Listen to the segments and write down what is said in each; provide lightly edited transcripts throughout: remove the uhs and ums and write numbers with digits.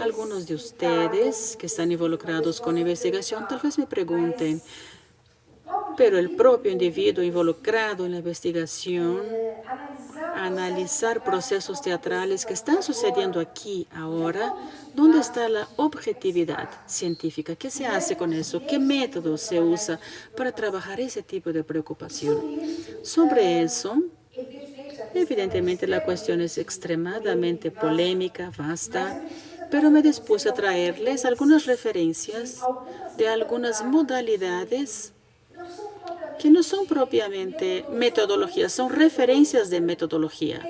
Algunos de ustedes que están involucrados con investigación tal vez me pregunten, pero el propio individuo involucrado en la investigación, analizar procesos teatrales que están sucediendo aquí, ahora, ¿dónde está la objetividad científica? ¿Qué se hace con eso? ¿Qué método se usa para trabajar ese tipo de preocupación? Sobre eso, evidentemente la cuestión es extremadamente polémica, vasta, pero me dispuse a traerles algunas referencias de algunas modalidades que no son propiamente metodologías, son referencias de metodología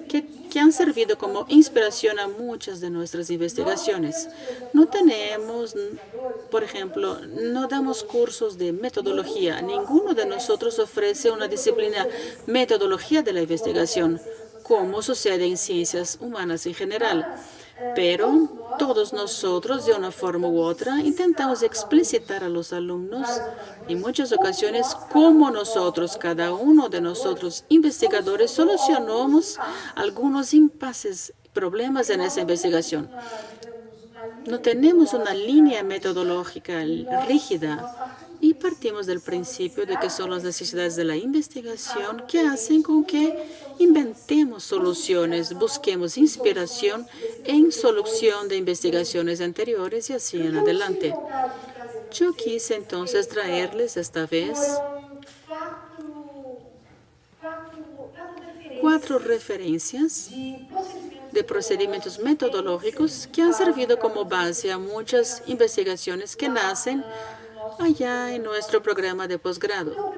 que han servido como inspiración a muchas de nuestras investigaciones. No tenemos, por ejemplo, no damos cursos de metodología. Ninguno de nosotros ofrece una disciplina metodología de la investigación, como sucede en ciencias humanas en general. Pero todos nosotros, de una forma u otra, intentamos explicitar a los alumnos en muchas ocasiones cómo nosotros, cada uno de nosotros, investigadores, solucionamos algunos impases, problemas en esa investigación. No tenemos una línea metodológica rígida y partimos del principio de que son las necesidades de la investigación que hacen con que inventemos soluciones, busquemos inspiración en solución de investigaciones anteriores y así en adelante. Yo quise entonces traerles esta vez 4 referencias de procedimientos metodológicos que han servido como base a muchas investigaciones que nacen allá en nuestro programa de posgrado.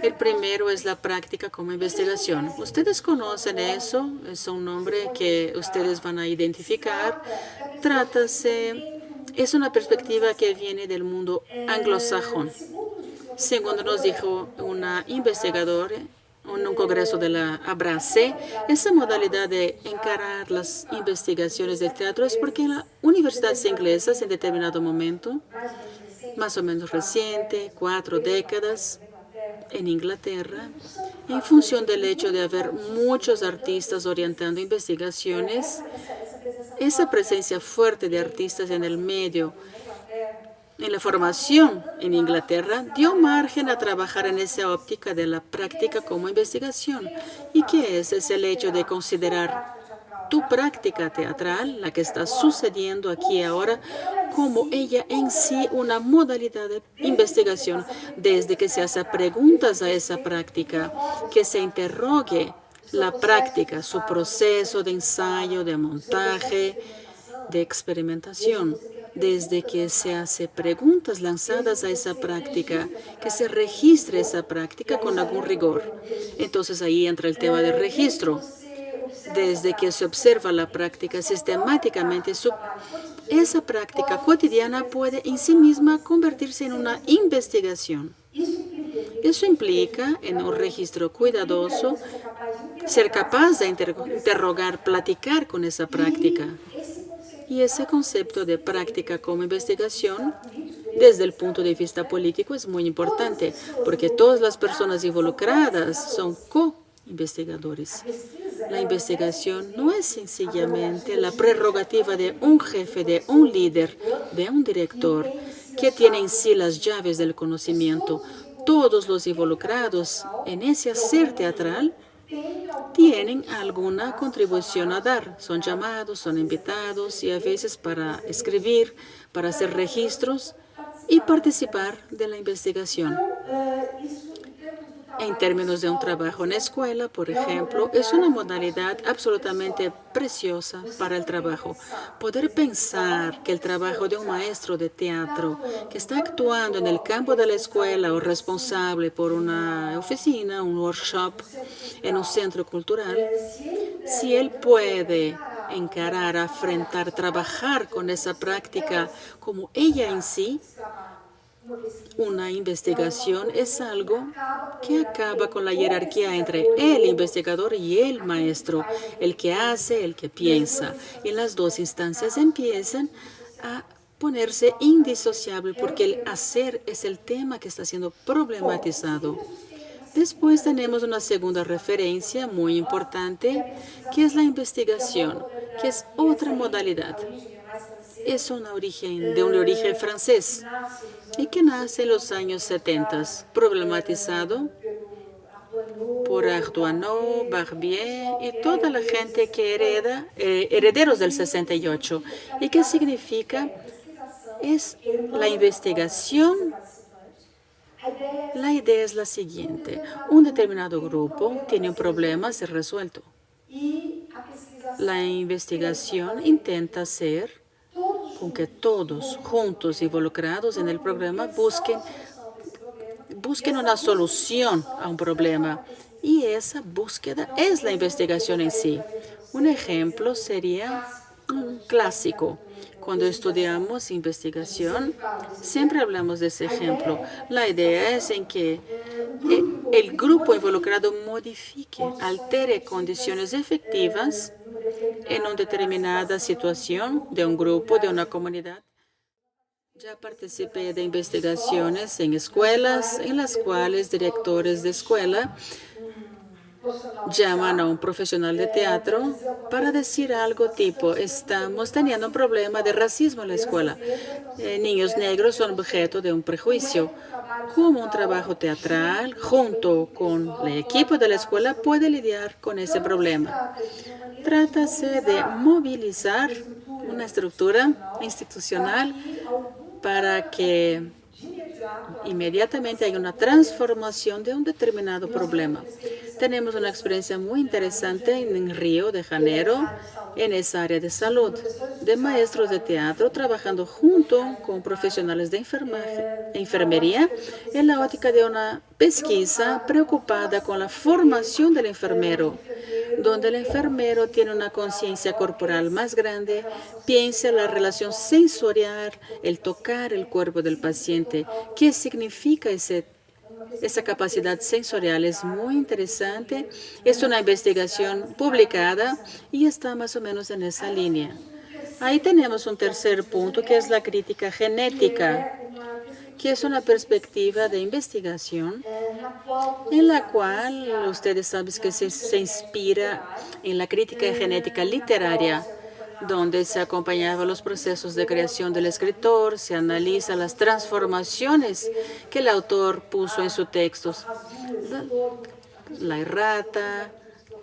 El primero es la práctica como investigación. Ustedes conocen eso, es un nombre que ustedes van a identificar. Es una perspectiva que viene del mundo anglosajón. Según nos dijo una investigadora en un congreso de la Abrace, esa modalidad de encarar las investigaciones del teatro es porque en las universidades inglesas en determinado momento, más o menos reciente, 4 décadas, en Inglaterra, en función del hecho de haber muchos artistas orientando investigaciones, esa presencia fuerte de artistas en el medio, en la formación en Inglaterra, dio margen a trabajar en esa óptica de la práctica como investigación. ¿Y qué es? Es el hecho de considerar tu práctica teatral, la que está sucediendo aquí ahora, como ella en sí una modalidad de investigación, desde que se hace preguntas a esa práctica, que se interrogue la práctica, su proceso de ensayo, de montaje, de experimentación, desde que se hace preguntas lanzadas a esa práctica, que se registre esa práctica con algún rigor. Entonces ahí entra el tema del registro. Desde que se observa la práctica sistemáticamente, esa práctica cotidiana puede en sí misma convertirse en una investigación. Eso implica, en un registro cuidadoso, ser capaz de interrogar, platicar con esa práctica. Y ese concepto de práctica como investigación, desde el punto de vista político, es muy importante, porque todas las personas involucradas son co-investigadores. La investigación no es sencillamente la prerrogativa de un jefe, de un líder, de un director, que tiene en sí las llaves del conocimiento. Todos los involucrados en ese hacer teatral tienen alguna contribución a dar. Son llamados, son invitados y a veces para escribir, para hacer registros y participar de la investigación. En términos de un trabajo en escuela, por ejemplo, es una modalidad absolutamente preciosa para el trabajo. Poder pensar que el trabajo de un maestro de teatro que está actuando en el campo de la escuela o responsable por una oficina, un workshop en un centro cultural, si él puede encarar, afrontar, trabajar con esa práctica como ella en sí, una investigación es algo que acaba con la jerarquía entre el investigador y el maestro, el que hace, el que piensa. Y las dos instancias empiezan a ponerse indisociables porque el hacer es el tema que está siendo problematizado. Después tenemos una segunda referencia muy importante, que es la investigación, que es otra modalidad. Es de un origen francés y que nace en los años 70, problematizado por Arduino, Barbier y toda la gente que herederos del 68. ¿Y qué significa? Es la investigación. La idea es la siguiente. Un determinado grupo tiene un problema a ser resuelto. La investigación intenta hacer con que todos juntos involucrados en el problema busquen una solución a un problema. Y esa búsqueda es la investigación en sí. Un ejemplo sería un clásico. Cuando estudiamos investigación, siempre hablamos de ese ejemplo. La idea es en que el grupo involucrado modifique, altere condiciones efectivas en una determinada situación de un grupo, de una comunidad. Ya participé de investigaciones en escuelas en las cuales directores de escuela llaman a un profesional de teatro para decir algo tipo: estamos teniendo un problema de racismo en la escuela. Niños negros son objeto de un prejuicio. ¿Cómo un trabajo teatral junto con el equipo de la escuela puede lidiar con ese problema? Trátase de movilizar una estructura institucional para que inmediatamente haya una transformación de un determinado problema. Tenemos una experiencia muy interesante en Río de Janeiro, en esa área de salud, de maestros de teatro trabajando junto con profesionales de enfermería en la óptica de una pesquisa preocupada con la formación del enfermero, donde el enfermero tiene una conciencia corporal más grande, piensa en la relación sensorial, el tocar el cuerpo del paciente. ¿Qué significa esa capacidad sensorial? Es muy interesante. Es una investigación publicada y está más o menos en esa línea. Ahí tenemos un tercer punto, que es la crítica genética, que es una perspectiva de investigación en la cual ustedes saben que se inspira en la crítica genética literaria, donde se acompañaba los procesos de creación del escritor, se analiza las transformaciones que el autor puso en sus textos, la errata,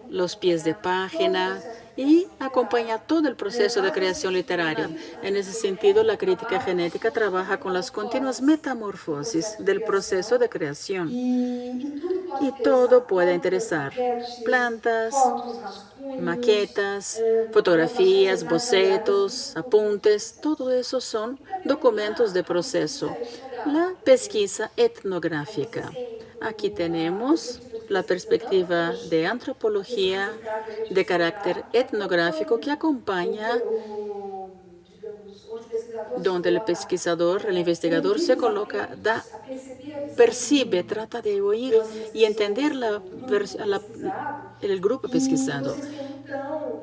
los pies de página, y acompaña todo el proceso de creación literaria. En ese sentido, la crítica genética trabaja con las continuas metamorfosis del proceso de creación. Y todo puede interesar: plantas, maquetas, fotografías, bocetos, apuntes. Todo eso son documentos de proceso. La pesquisa etnográfica. Aquí tenemos la perspectiva de antropología de carácter etnográfico que acompaña, donde el pesquisador, el investigador se coloca, percibe, trata de oír y entender el grupo pesquisado.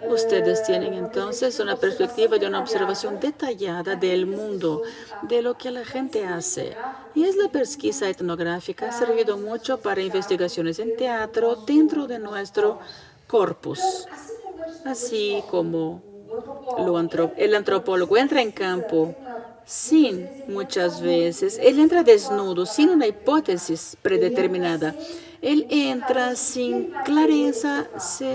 Ustedes tienen entonces una perspectiva de una observación detallada del mundo, de lo que la gente hace. Y es la pesquisa etnográfica, ha servido mucho para investigaciones en teatro dentro de nuestro corpus. Así como el antropólogo entra en campo muchas veces, él entra desnudo, sin una hipótesis predeterminada. Él entra sin clareza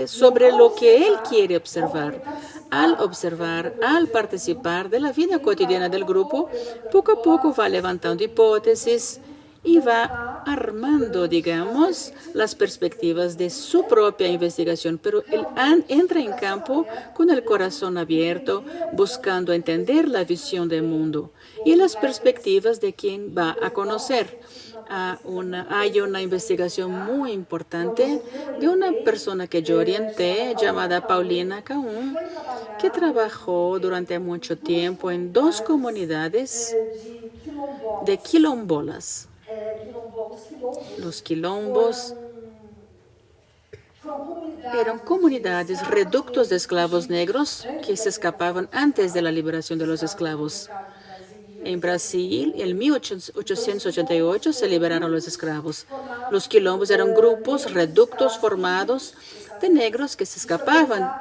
sobre lo que él quiere observar. Al participar de la vida cotidiana del grupo, poco a poco va levantando hipótesis y va armando, digamos, las perspectivas de su propia investigación. Pero él entra en campo con el corazón abierto, buscando entender la visión del mundo y las perspectivas de quien va a conocer. Hay una investigación muy importante de una persona que yo orienté, llamada Paulina Caún, que trabajó durante mucho tiempo en 2 comunidades de quilombolas. Los quilombos eran comunidades, reductos de esclavos negros que se escapaban antes de la liberación de los esclavos. En Brasil, en 1888, se liberaron los esclavos. Los quilombos eran grupos, reductos formados de negros que se escapaban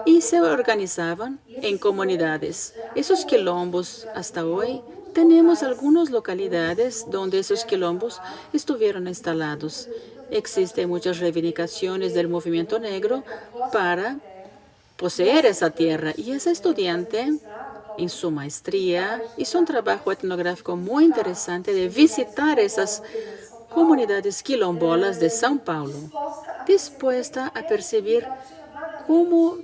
y se organizaban en comunidades. Esos quilombos, hasta hoy, tenemos algunas localidades donde esos quilombos estuvieron instalados. Existen muchas reivindicaciones del movimiento negro para poseer esa tierra. Y esa estudiante, en su maestría, hizo un trabajo etnográfico muy interesante de visitar esas comunidades quilombolas de São Paulo, dispuesta a percibir cómo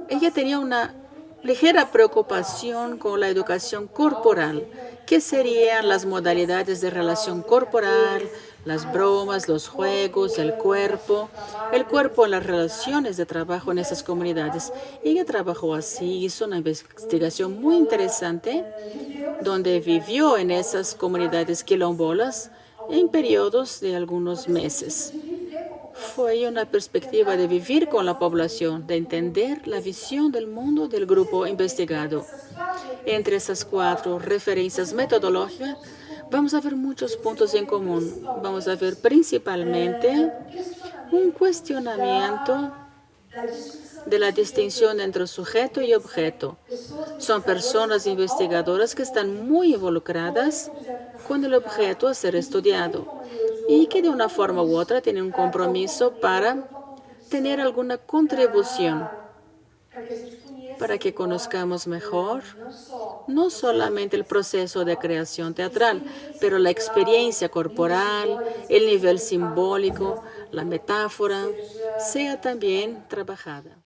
ella tenía una ligera preocupación con la educación corporal, que serían las modalidades de relación corporal, las bromas, los juegos, el cuerpo en las relaciones de trabajo en esas comunidades. Ella trabajó así, hizo una investigación muy interesante, donde vivió en esas comunidades quilombolas en periodos de algunos meses. Fue una perspectiva de vivir con la población, de entender la visión del mundo del grupo investigado. Entre esas 4 referencias metodológicas, vamos a ver muchos puntos en común. Vamos a ver principalmente un cuestionamiento de la distinción entre sujeto y objeto. Son personas investigadoras que están muy involucradas con el objeto a ser estudiado y que de una forma u otra tienen un compromiso para tener alguna contribución para que conozcamos mejor no solamente el proceso de creación teatral, pero la experiencia corporal, el nivel simbólico, la metáfora, sea también trabajada.